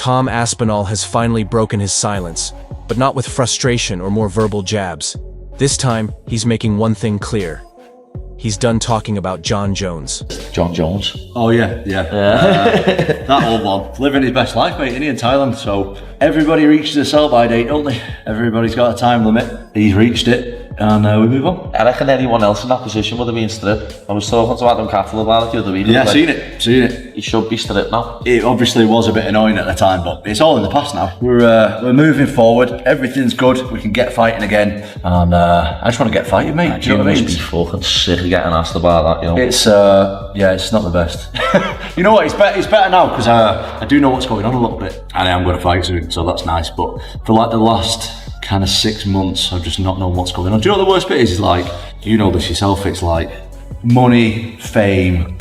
Tom Aspinall has finally broken his silence, but not with frustration or more verbal jabs. This time, he's making one thing clear. He's done talking about Jon Jones. Jon Jones. Oh yeah. That old one. Living his best life, mate, isn't he, in Thailand? So everybody reaches a sell-by date, don't they? Everybody's got a time limit. He's reached it, and we move on. I reckon anyone else in that position would have been stripped. I was talking to Adam Cattle about it the other week. Yeah, seen it. He should be stripped now. It obviously was a bit annoying at the time, but it's all in the past now. We're moving forward. Everything's good. We can get fighting again, and I just want to get fighting, mate. Do you know what I mean? Must be fucking sick of getting asked about that, you know. It's not the best. You know what? It's better now because I do know what's going on a little bit, and I am going to fight soon, so that's nice. But for like the last kind of 6 months, I've just not known what's going on. Do you know what the worst bit is? Like, you know this yourself. It's like money, fame,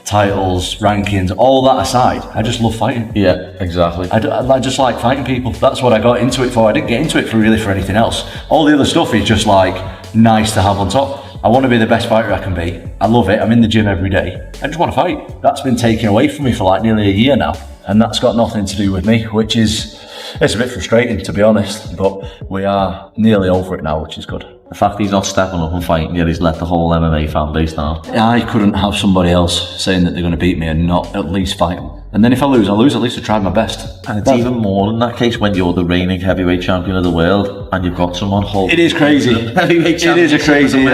titles, rankings, all that aside, I just love fighting. Yeah, exactly. I just like fighting people. That's what I got into it for. I didn't get into it for anything else. All the other stuff is just like nice to have on top. I want to be the best fighter I can be. I love it. I'm in the gym every day. I just want to fight. That's been taken away from me for like nearly a year now. And that's got nothing to do with me, which is, it's a bit frustrating to be honest, but we are nearly over it now, which is good. The fact he's not stepping up and fighting yet, he's let the whole MMA fan base down. I couldn't have somebody else saying that they're going to beat me and not at least fight them. And then if I lose, at least I tried my best. And it's even more in that case when you're the reigning heavyweight champion of the world and you've got someone holding. It is crazy. It is a crazy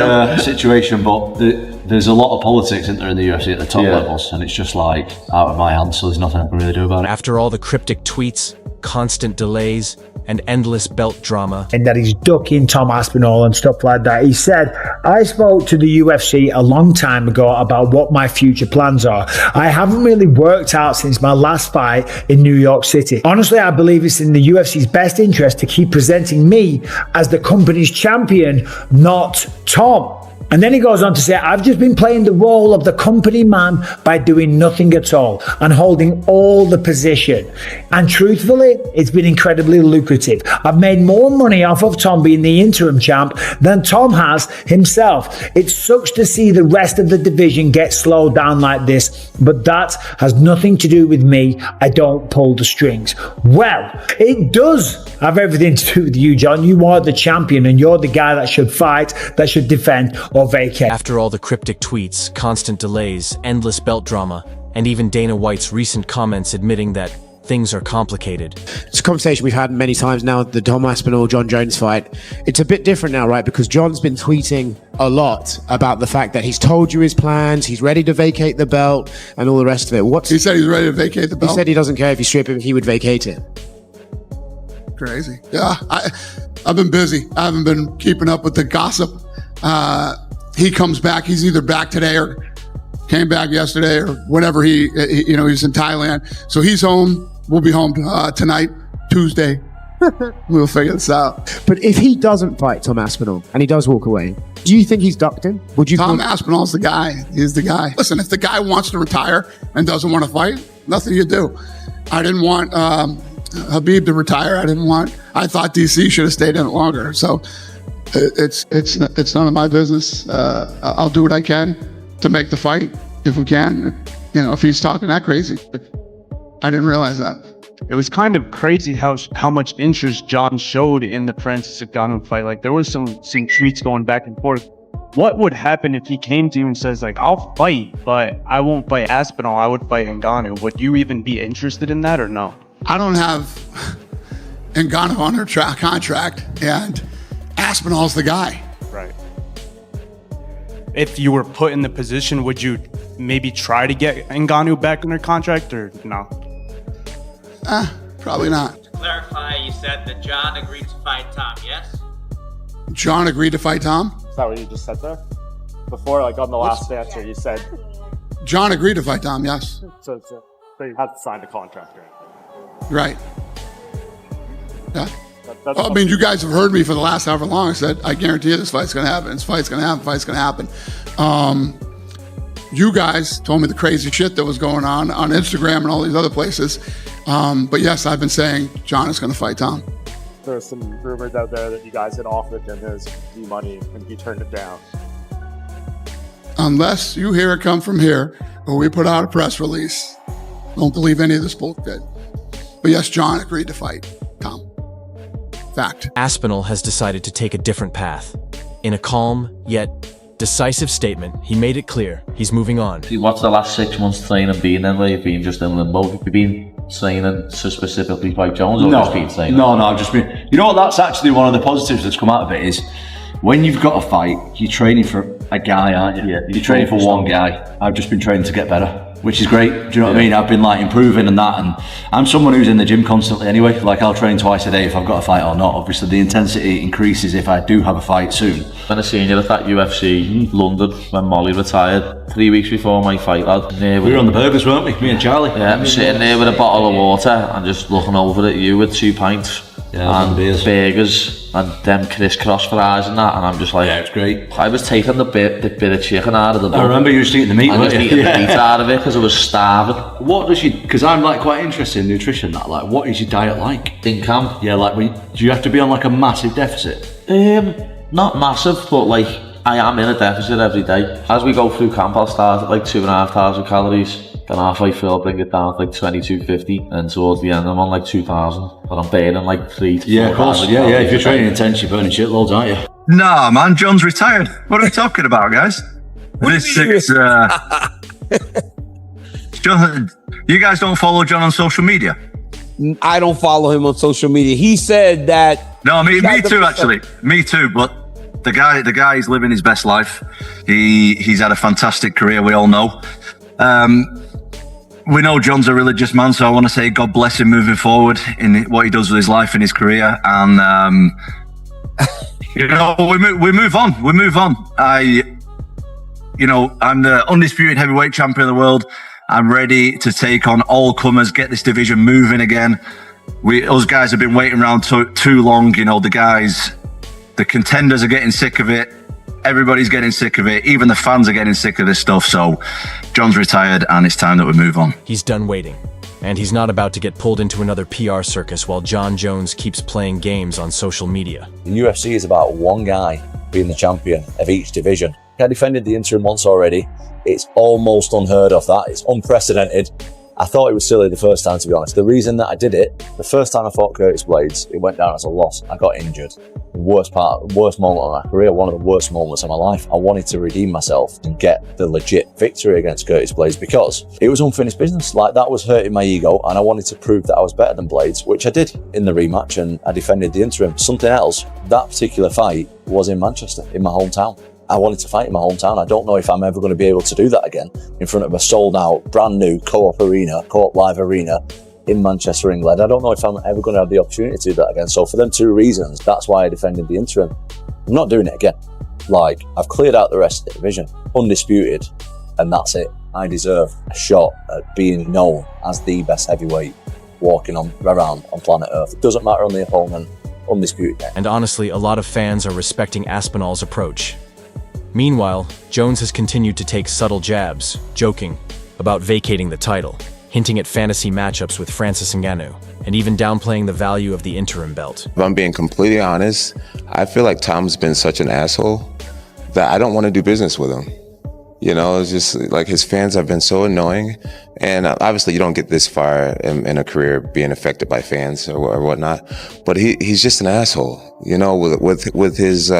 situation, but there's a lot of politics in there in the UFC at the top levels, and it's just like out of my hands, so there's nothing I can really do about it. After all the cryptic tweets, constant delays, and endless belt drama, and that he's ducking Tom Aspinall and stuff like that. He said, I spoke to the UFC a long time ago about what my future plans are. I haven't really worked out since my last fight in New York City. Honestly, I believe it's in the UFC's best interest to keep presenting me as the company's champion, not Tom. And then he goes on to say, I've just been playing the role of the company man by doing nothing at all and holding all the position. And truthfully, it's been incredibly lucrative. I've made more money off of Tom being the interim champ than Tom has himself. It sucks to see the rest of the division get slowed down like this, but that has nothing to do with me. I don't pull the strings. Well, it does have everything to do with you, Jon. You are the champion and you're the guy that should fight, that should defend, or vacate. After all the cryptic tweets, constant delays, endless belt drama, and even Dana White's recent comments admitting that things are complicated. It's a conversation we've had many times now, the Tom Aspinall, Jon Jones fight. It's a bit different now, right? Because Jon's been tweeting a lot about the fact that he's told you his plans, he's ready to vacate the belt, and all the rest of it. He said he's ready to vacate the belt? He said he doesn't care if you strip him, he would vacate it. Crazy. Yeah, I've been busy. I haven't been keeping up with the gossip. He comes back. He's either back today or came back yesterday or whenever he's in Thailand. So he's home. We'll be home tonight, Tuesday. We'll figure this out. But if he doesn't fight Tom Aspinall and he does walk away, do you think he's ducked him? Tom Aspinall's the guy. He's the guy. Listen, if the guy wants to retire and doesn't want to fight, nothing you do. I didn't want Habib to retire. I thought DC should have stayed in it longer. So it's none of my business. I'll do what I can to make the fight if we can. If he's talking that crazy. I didn't realize that. It was kind of crazy how much interest Jon showed in the Francis Ngannou fight. Like there was some tweets going back and forth. What would happen if he came to you and says like, I'll fight, but I won't fight Aspinall, I would fight Ngannou? Would you even be interested in that or no? I don't have Ngannou under contract, and Aspinall's the guy. Right. If you were put in the position, would you maybe try to get Ngannou back under contract or no? Probably not. To clarify, you said that Jon agreed to fight Tom, yes? Jon agreed to fight Tom? Is that what you just said there? Before, like on the last answer, you said... Jon agreed to fight Tom, yes. So you had to sign the contract, right? Yeah. I mean, you guys have heard me for the last however long. I said, I guarantee you this fight's going to happen. This fight's going to happen. Fight's going to happen. You guys told me the crazy shit that was going on Instagram and all these other places. But yes, I've been saying Jon is going to fight Tom. There's some rumors out there that you guys had offered him his money and he turned it down. Unless you hear it come from here or we put out a press release, don't believe any of this bullshit. But yes, Jon agreed to fight Tom. Fact. Aspinall has decided to take a different path. In a calm, yet decisive statement, he made it clear he's moving on. What's the last 6 months training been then? Where you've been just in limbo? Have you been training to specifically fight Jones, or just been training? No, I've just been. You know what? That's actually one of the positives that's come out of it is when you've got a fight, you're training for a guy, aren't you? Yeah, you're training for one guy. I've just been training to get better, which is great. Do you know what I mean? I've been like improving and that, and I'm someone who's in the gym constantly anyway. Like I'll train twice a day if I've got a fight or not. Obviously the intensity increases if I do have a fight soon. When I seen you at that UFC London when Molly retired 3 weeks before my fight, lad. We were on the burgers, weren't we? Me and Charlie. Yeah, I'm sitting there with a bottle of water and just looking over at you with 2 pints. And burgers and them crisscross fries and that, and I'm just like, yeah, it's great. I was taking the bit of chicken out of the bun. I remember you used to eat the meat. I was eating the meat out of it because I was starving. What does you? Because I'm like quite interested in nutrition. That like, what is your diet like in camp? Yeah, like do you have to be on like a massive deficit? Not massive, but like I am in a deficit every day. As we go through camp, I'll start at like 2,500 calories. Then halfway through, I'll bring it down to like 2,250, and towards the end, I'm on like 2,000. But I'm burning like 3 to 4. Yeah, of course. Yeah. If you're training intense, you're burning shitloads, aren't you? Nah, man, Jon's retired. What are we talking about, guys? This is Jon, you guys don't follow Jon on social media? I don't follow him on social media. He said that. No, me too, actually. Me too, but the guy is living his best life. He's had a fantastic career, we all know. We know Jon's a religious man, so I want to say God bless him moving forward in what he does with his life and his career. And you know, we move on. We move on. I'm the undisputed heavyweight champion of the world. I'm ready to take on all comers, get this division moving again. Us guys have been waiting around too long. You know, the contenders are getting sick of it. Everybody's getting sick of it. Even the fans are getting sick of this stuff. So Jon's retired and it's time that we move on. He's done waiting, and he's not about to get pulled into another PR circus while Jon Jones keeps playing games on social media. The UFC is about one guy being the champion of each division. I defended the interim once already. It's almost unheard of that. It's unprecedented. I thought it was silly the first time, to be honest. The reason that I did it, the first time I fought Curtis Blades, it went down as a loss. I got injured. The worst moment of my career, one of the worst moments of my life. I wanted to redeem myself and get the legit victory against Curtis Blades because it was unfinished business. Like, that was hurting my ego, and I wanted to prove that I was better than Blades, which I did in the rematch, and I defended the interim. Something else, that particular fight was in Manchester, in my hometown. I wanted to fight in my hometown. I don't know if I'm ever going to be able to do that again in front of a sold out, brand new Co-op Live arena in Manchester, England. I don't know if I'm ever going to have the opportunity to do that again. So for them 2 reasons, that's why I defended the interim. I'm not doing it again. Like, I've cleared out the rest of the division, undisputed, and that's it. I deserve a shot at being known as the best heavyweight walking around on planet Earth. It doesn't matter on the opponent, undisputed. And honestly, a lot of fans are respecting Aspinall's approach. Meanwhile, Jones has continued to take subtle jabs, joking about vacating the title, hinting at fantasy matchups with Francis Ngannou, and even downplaying the value of the interim belt. If I'm being completely honest, I feel like Tom's been such an asshole that I don't want to do business with him. You know, it's just like his fans have been so annoying. And obviously you don't get this far in a career being affected by fans or whatnot, but he's just an asshole, you know, with his,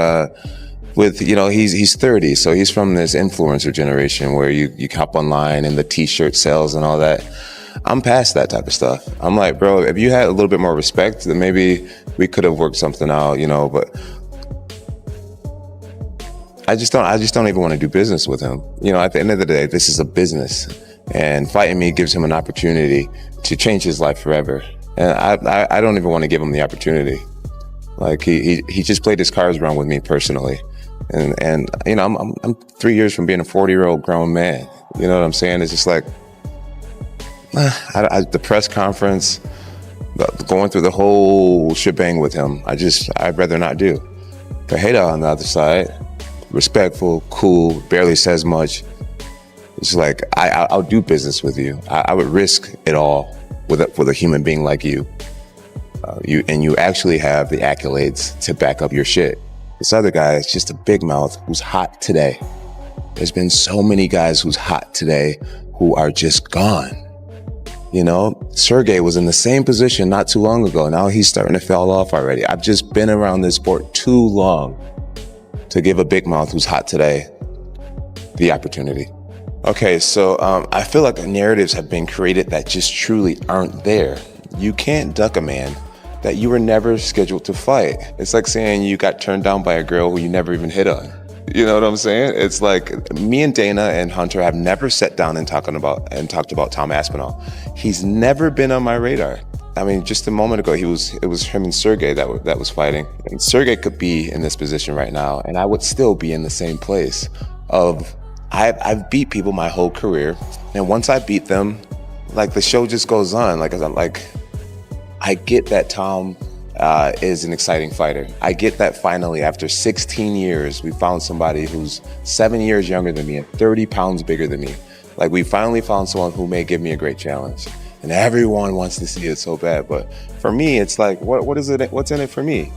you know, he's 30, so he's from this influencer generation where you hop online and the t-shirt sales and all that. I'm past that type of stuff. I'm like, bro, if you had a little bit more respect, then maybe we could have worked something out, you know, but I just don't even want to do business with him. You know, at the end of the day, this is a business, and fighting me gives him an opportunity to change his life forever. And I don't even want to give him the opportunity. Like, he just played his cards wrong with me personally. And you know, I'm 3 years from being a 40-year-old grown man. You know what I'm saying? It's just like, the press conference, going through the whole shebang with him, I'd rather not do. Fajeda on the other side, respectful, cool, barely says much. It's like, I'll do business with you. I would risk it all with a human being like you. You actually have the accolades to back up your shit. This other guy is just a big mouth who's hot today. There's been so many guys who's hot today who are just gone. You know, Sergey was in the same position not too long ago. Now he's starting to fall off already. I've just been around this sport too long to give a big mouth who's hot today the opportunity. Okay, so I feel like narratives have been created that just truly aren't there. You can't duck a man that you were never scheduled to fight. It's like saying you got turned down by a girl who you never even hit on. You know what I'm saying? It's like me and Dana and Hunter have never sat down and talked about Tom Aspinall. He's never been on my radar. I mean, just a moment ago, it was him and Sergey that was fighting. And Sergey could be in this position right now, and I would still be in the same place of I've beat people my whole career, and once I beat them, like the show just goes on. I get that Tom is an exciting fighter. I get that finally after 16 years, we found somebody who's 7 years younger than me and 30 pounds bigger than me. Like we finally found someone who may give me a great challenge, and everyone wants to see it so bad. But for me, it's like, what is it? What's in it for me?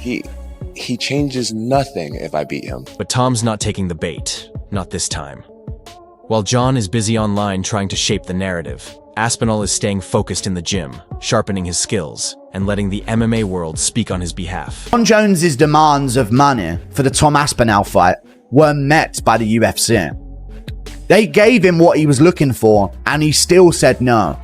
He changes nothing if I beat him. But Tom's not taking the bait. Not this time. While Jon is busy online trying to shape the narrative, Aspinall is staying focused in the gym, sharpening his skills, and letting the MMA world speak on his behalf. Jon Jones's demands of money for the Tom Aspinall fight were met by the UFC. They gave him what he was looking for, and he still said no.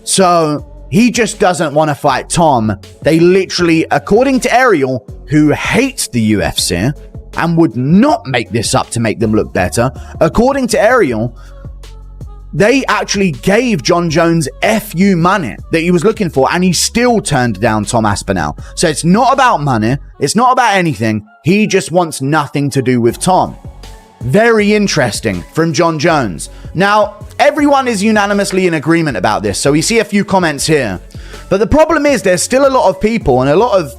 So he just doesn't want to fight Tom. They literally, according to Ariel, who hates the UFC, and would not make this up to make them look better. According to Ariel, they actually gave Jon Jones FU money that he was looking for, and he still turned down Tom Aspinall. So it's not about money. It's not about anything. He just wants nothing to do with Tom. Very interesting from Jon Jones. Now, everyone is unanimously in agreement about this, so we see a few comments here. But the problem is there's still a lot of people and a lot of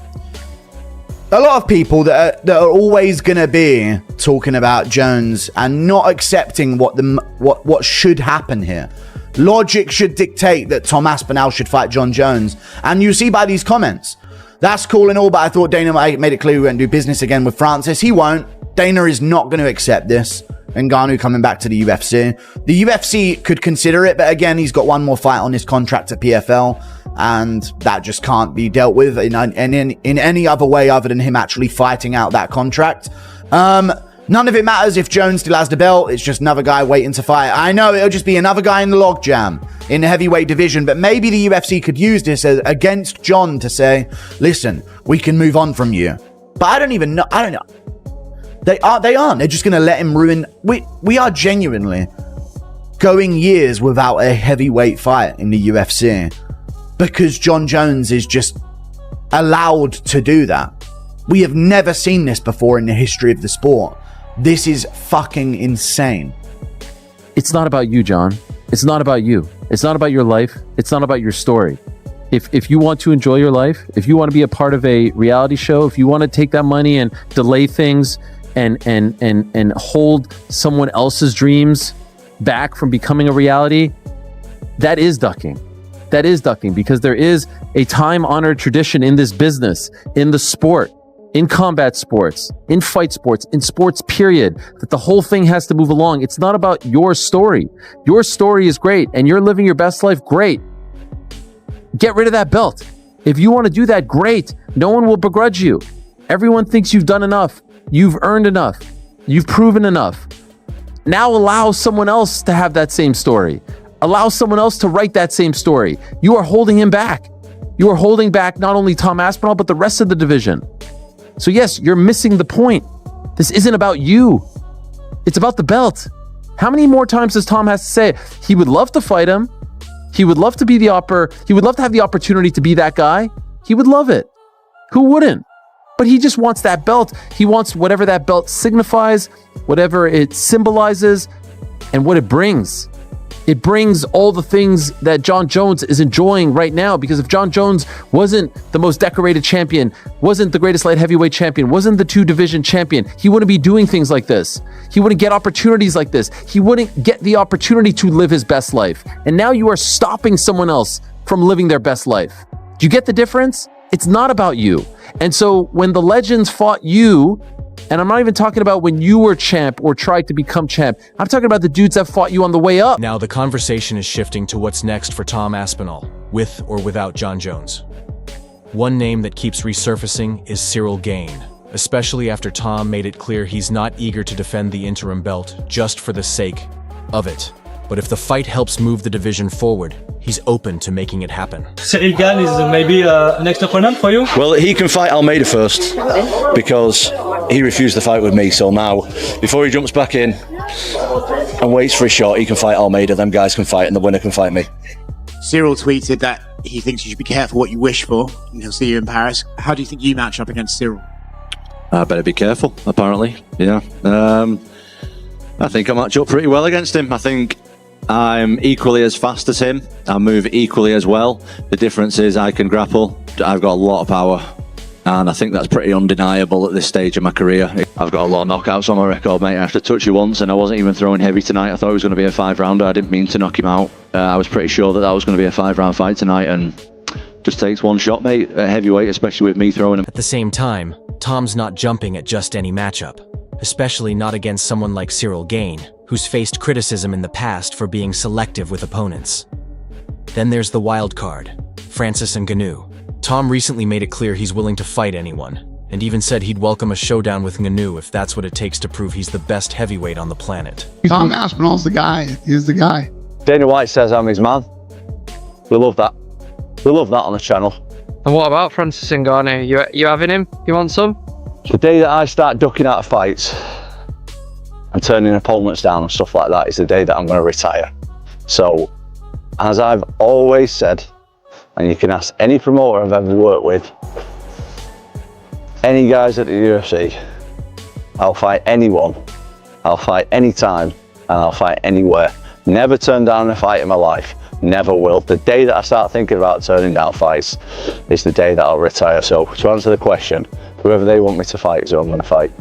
people that are always going to be talking about Jones and not accepting what should happen here. Logic should dictate that Tom Aspinall should fight Jon Jones. And you see by these comments, that's cool and all, but I thought Dana made it clear we wouldn't do business again with Francis. He won't. Dana is not going to accept this. Ngannou coming back to the UFC. The UFC could consider it, but again, he's got one more fight on his contract at PFL, and that just can't be dealt with in any other way other than him actually fighting out that contract. None of it matters if Jones still has the belt. It's just another guy waiting to fight. I know it'll just be another guy in the logjam in the heavyweight division, but maybe the UFC could use this against Jon to say, listen, we can move on from you. But I don't know. They aren't. They're just going to let him ruin. We are genuinely going years without a heavyweight fight in the UFC because Jon Jones is just allowed to do that. We have never seen this before in the history of the sport. This is fucking insane. It's not about you, Jon. It's not about you. It's not about your life. It's not about your story. If you want to enjoy your life, if you want to be a part of a reality show, if you want to take that money and delay things and hold someone else's dreams back from becoming a reality, that is ducking. That is ducking, because there is a time-honored tradition in this business, in the sport, in combat sports, in fight sports, in sports period, that the whole thing has to move along. It's not about your story. Your story is great and you're living your best life, great. Get rid of that belt. If you want to do that, great. No one will begrudge you. Everyone thinks you've done enough. You've earned enough. You've proven enough. Now allow someone else to have that same story. Allow someone else to write that same story. You are holding him back. You are holding back not only Tom Aspinall, but the rest of the division. So yes, you're missing the point. This isn't about you. It's about the belt. How many more times does Tom have to say he would love to fight him? He would love to be he would love to have the opportunity to be that guy. He would love it. Who wouldn't? But he just wants that belt. He wants whatever that belt signifies, whatever it symbolizes, and what it brings. It brings all the things that Jon Jones is enjoying right now, because if Jon Jones wasn't the most decorated champion, wasn't the greatest light heavyweight champion, wasn't the 2-division champion, he wouldn't be doing things like this. He wouldn't get opportunities like this. He wouldn't get the opportunity to live his best life. And now you are stopping someone else from living their best life. Do you get the difference? It's not about you. And so when the legends fought you, And I'm not even talking about when you were champ or tried to become champ. I'm talking about the dudes that fought you on the way up. Now the conversation is shifting to what's next for Tom Aspinall, with or without Jon Jones. One name that keeps resurfacing is Ciryl Gane, especially after Tom made it clear he's not eager to defend the interim belt just for the sake of it. But if the fight helps move the division forward, he's open to making it happen. Ciryl Gane is maybe next opponent for you? Well, he can fight Almeida first because he refused to fight with me. So now, before he jumps back in and waits for a shot, he can fight Almeida. Them guys can fight and the winner can fight me. Cyril tweeted that he thinks you should be careful what you wish for, and he'll see you in Paris. How do you think you match up against Cyril? I better be careful, apparently. Yeah. I think I match up pretty well against him. I think I'm equally as fast as him. I move equally as well. The difference is I can grapple. I've got a lot of power. And I think that's pretty undeniable at this stage of my career. I've got a lot of knockouts on my record, mate. I have to touch you once, and I wasn't even throwing heavy tonight. I thought it was going to be a 5-rounder. I didn't mean to knock him out. I was pretty sure that was going to be a 5-round fight tonight, and just takes one shot, mate. At heavyweight, especially with me throwing him. At the same time, Tom's not jumping at just any matchup, especially not against someone like Ciryl Gane, who's faced criticism in the past for being selective with opponents. Then there's the wild card, Francis Ngannou. Tom recently made it clear he's willing to fight anyone, and even said he'd welcome a showdown with Ngannou if that's what it takes to prove he's the best heavyweight on the planet. Tom Aspinall's the guy. He's the guy. Dana White says I'm his man. We love that. We love that on the channel. And what about Francis Ngannou? You having him? You want some? The day that I start ducking out of fights and turning opponents down and stuff like that is the day that I'm going to retire. So, as I've always said, and you can ask any promoter I've ever worked with, any guys at the UFC, I'll fight anyone, I'll fight anytime, and I'll fight anywhere. Never turn down a fight in my life, never will. The day that I start thinking about turning down fights is the day that I'll retire. So to answer the question, whoever they want me to fight is who I'm going to fight.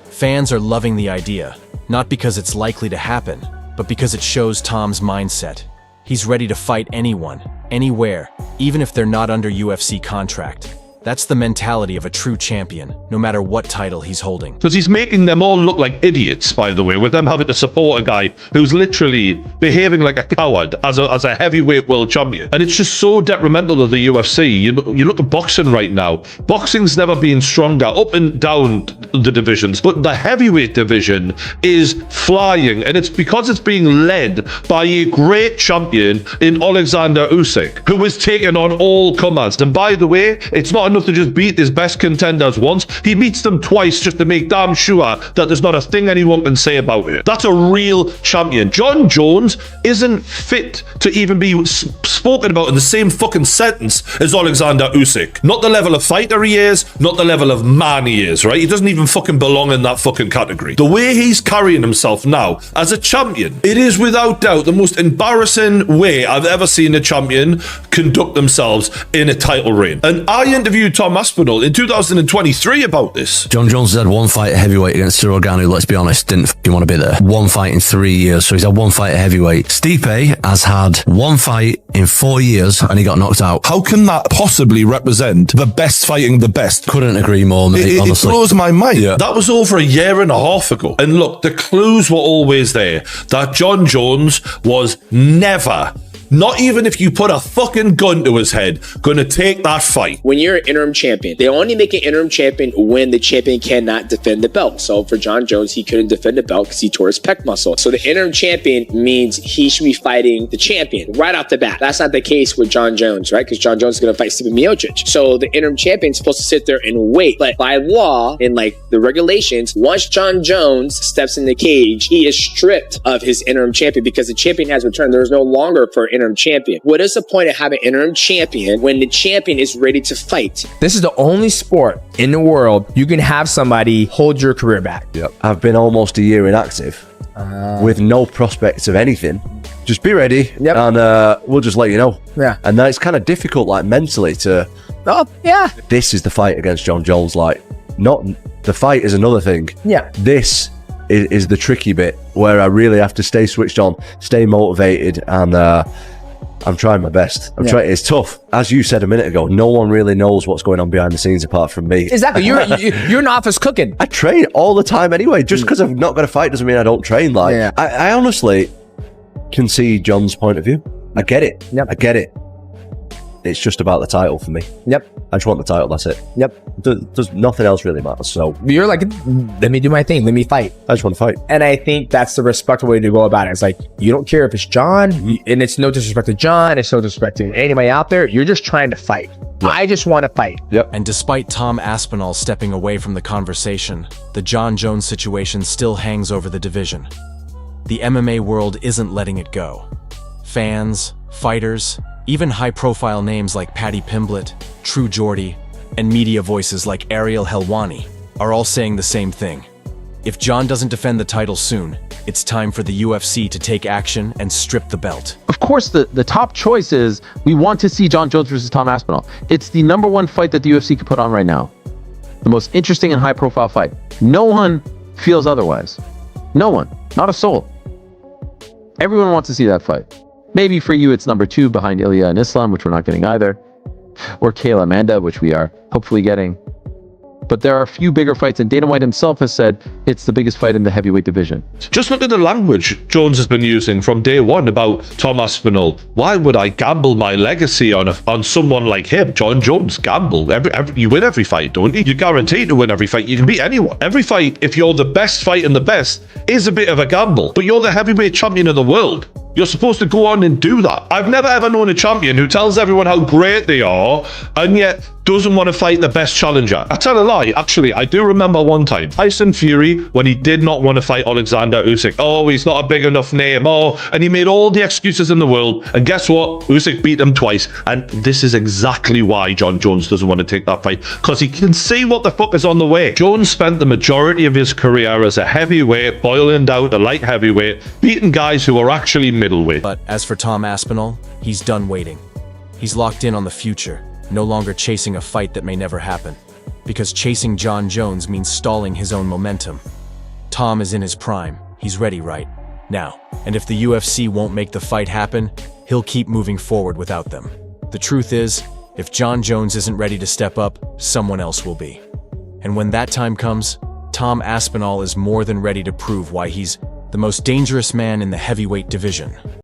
Fans are loving the idea, not because it's likely to happen, but because it shows Tom's mindset. He's ready to fight anyone, anywhere, even if they're not under UFC contract. That's the mentality of a true champion, no matter what title he's holding. Because he's making them all look like idiots, by the way, with them having to support a guy who's literally behaving like a coward as a heavyweight world champion. And it's just so detrimental to the UFC. You look at boxing right now. Boxing's never been stronger, up and down the divisions, but the heavyweight division is flying, and it's because it's being led by a great champion in Alexander Usyk, who is taking on all comers. And by the way, it's not enough to just beat his best contenders once. He beats them twice just to make damn sure that there's not a thing anyone can say about it. That's a real champion. Jon Jones isn't fit to even be spoken about in the same fucking sentence as Alexander Usyk. Not the level of fighter he is, not the level of man he is, right? He doesn't even fucking belong in that fucking category. The way he's carrying himself now as a champion, it is without doubt the most embarrassing way I've ever seen a champion conduct themselves in a title reign. And I interviewed Tom Aspinall in 2023 about this. Jon Jones has had one fight at heavyweight against Ciryl Gane, who, let's be honest, didn't fucking want to be there. One fight in 3 years, so he's had one fight at heavyweight. Stipe has had one fight in 4 years, and he got knocked out. How can that possibly represent the best fighting the best? Couldn't agree more, mate, honestly. It blows my mind. Yeah. That was over a year and a half ago. And look, the clues were always there that Jon Jones was never, not even if you put a fucking gun to his head, gonna take that fight. When you're an interim champion, they only make an interim champion when the champion cannot defend the belt. So for Jon Jones, he couldn't defend the belt because he tore his pec muscle. So the interim champion means he should be fighting the champion right off the bat. That's not the case with Jon Jones, right? Because Jon Jones is gonna fight Stipe Miocic. So the interim champion is supposed to sit there and wait. But by law, in like the regulations, once Jon Jones steps in the cage, he is stripped of his interim champion because the champion has returned. There is no longer for interim champion. What is the point of having an interim champion when the champion is ready to fight? This is the only sport in the world you can have somebody hold your career back. Yep. I've been almost a year inactive with no prospects of anything. Just be ready, and we'll just let you know. Yeah. And then it's kind of difficult, like mentally, to. Oh yeah. This is the fight against Jon Jones. Like, not the fight is another thing. Yeah. This is the tricky bit where I really have to stay switched on, stay motivated, and I'm trying my best. I'm Yeah. trying. It's tough. As you said a minute ago, no one really knows what's going on behind the scenes apart from me. Exactly. You're an office cooking. I train all the time anyway. Just because I've not got a fight doesn't mean I don't train. Like, Yeah. I honestly can see Jon's point of view. I get it. Yep. I get it. It's just about the title for me. Yep. I just want the title. That's it. Yep. There's nothing else really matters. So You're like, let me do my thing. Let me fight. I just want to fight. And I think that's the respectful way to go about it. It's like, you don't care if it's Jon, and it's no disrespect to Jon, it's no disrespect to anybody out there. You're just trying to fight. I just want to fight. Yep. And despite Tom Aspinall stepping away from the conversation, the Jon Jones situation still hangs over the division. The MMA world isn't letting it go. Fans, fighters, even high-profile names like Paddy Pimblett, True Geordie, and media voices like Ariel Helwani are all saying the same thing. If Jon doesn't defend the title soon, it's time for the UFC to take action and strip the belt. Of course, the top choice is we want to see Jon Jones versus Tom Aspinall. It's the #1 fight that the UFC could put on right now. The most interesting and high-profile fight. No one feels otherwise. No one. Not a soul. Everyone wants to see that fight. Maybe for you, it's #2 behind Ilya and Islam, which we're not getting either. Or Kayla Amanda, which we are hopefully getting. But there are a few bigger fights, and Dana White himself has said it's the biggest fight in the heavyweight division. Just look at the language Jones has been using from day one about Tom Aspinall. Why would I gamble my legacy on someone like him? Jon Jones, gamble. You win every fight, don't you? You're guaranteed to win every fight. You can beat anyone. Every fight, if you're the best fighting the best, is a bit of a gamble. But you're the heavyweight champion of the world. You're supposed to go on and do that. I've never ever known a champion who tells everyone how great they are and yet doesn't want to fight the best challenger. I tell a lie, actually, I do remember one time, Tyson Fury, when he did not want to fight Alexander Usyk. Oh, he's not a big enough name. Oh, and he made all the excuses in the world. And guess what? Usyk beat him twice. And this is exactly why Jon Jones doesn't want to take that fight, because he can see what the fuck is on the way. Jones spent the majority of his career as a heavyweight, boiling down to light heavyweight, beating guys who are actually middleweight. But as for Tom Aspinall, he's done waiting. He's locked in on the future, no longer chasing a fight that may never happen. Because chasing Jon Jones means stalling his own momentum. Tom is in his prime. He's ready right now. And if the UFC won't make the fight happen, he'll keep moving forward without them. The truth is, if Jon Jones isn't ready to step up, someone else will be. And when that time comes, Tom Aspinall is more than ready to prove why he's the most dangerous man in the heavyweight division.